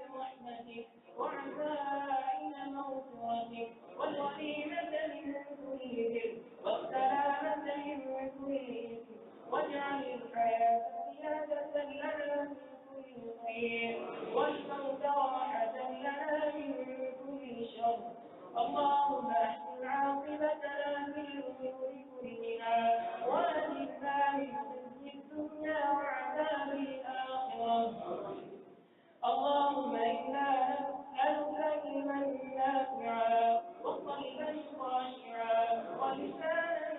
برحمتك وعزائم مغفرتك والغنيمة من كل بر والسلامة من كل إثم واجعل الحياة زيادة لنا من كل خير والموت راحة لنا من كل شر. اللهم احسن عاقبتنا في الأمور كلها وأجرنا من خزي الدنيا وعذاب الآخرة. اللهم إنا نسألك علما نافعا وقلبا خاشعا ولسانا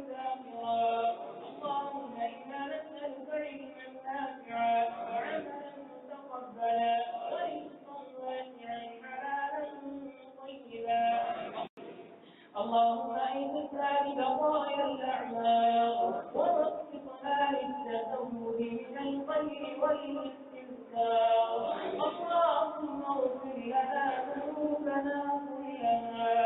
ذاكرا. اللهم إنا نسألك علما نافعا وعملا متقبلا ورزقا واسعا حلالا طيبا. اللهم أعذنا ببقايا الأعمال ووفقنا للتزود من الخير والاستغفار. اللهم اغفر لنا ذنوبنا كلها.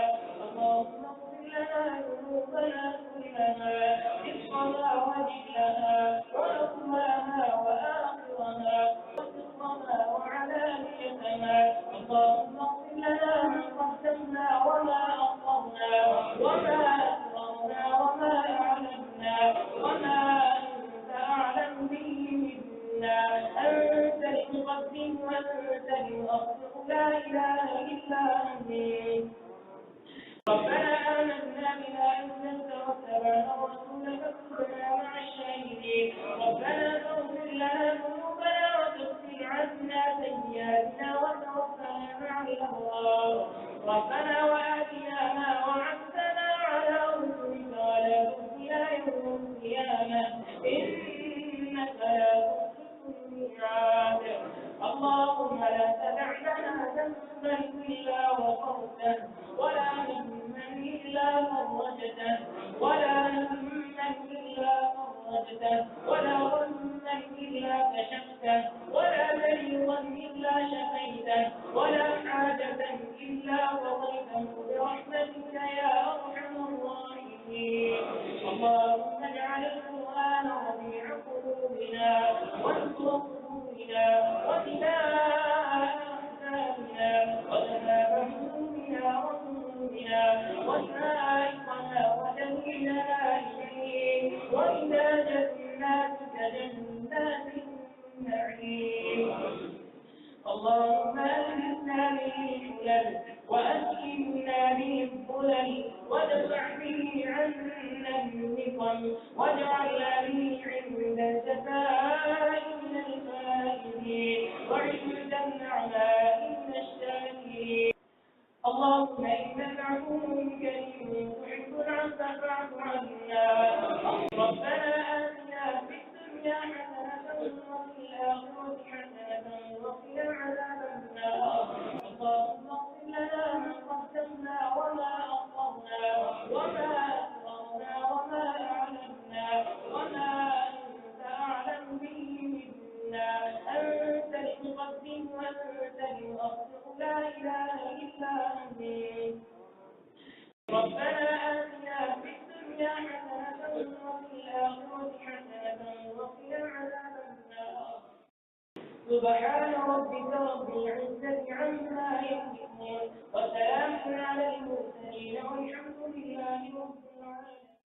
اللهم اغفر لنا ذنوبنا كلها دقها وجلها وأولها وآخرها وسرها وعلانيتها. اللهم اغفر لنا ما قدمنا وما أخرنا وما أسررنا وما أعلنا وما أنت أعلم به منا. أنت المقدم وأنت المؤخر لا إله إلا أنت. ربنا آمنا بما أنزلت واتبعنا الرسول فاكتبنا مع الشهيدين. ربنا فاغفر لنا ذنوبنا وكفر عنا سيئاتنا وتوفنا مع الأبرار. ربنا وآتنا ما وعدتنا على رسلك ولا تخزنا يوم القيامة إنك لا تخلف الميعاد. اللهم لا تدع لنا ذنبا إلا غفرته ولا هما إلا فرجته ولا هما إلا فرجته ولا غما إلا كشفته ولا مريضا إلا شفيته ولا حاجة إلا قضيته برحمتك يا أرحم الراحمين. اللهم اجعل القرآن ربيع قلوبنا ونور قلوبنا وجلاء أحزاننا وذهاب همومنا وهمومنا وسائقنا ودليلنا إليه وإلى جناتك جنات النعيم. اللهم أهلنا به الحلل وأسكننا به الظلل وادفع به عنا النقم واجعلنا به عند الجزاء من الفائزين وعند النعماء من الشاكرين. اللهم إنك عفو كريم تحب العفو فاعف عنا. ربنا آتنا في الدنيا حسنة وفي الآخرة حسنة وقنا عذاب النار. اللهم اغفر لنا ما قدمنا وما أخرنا وما أسررنا وما أعلنا وما أنت أعلم به منا. أنت المقدم وأنت المؤخر لا إله إلا أنت. ربنا آتنا في الدنيا حسنة وفي الآخرة حسنة وقنا عذاب النار. سبحان ربك رب العزة عما يصفون وسلام على المرسلين والحمد لله رب العالمين.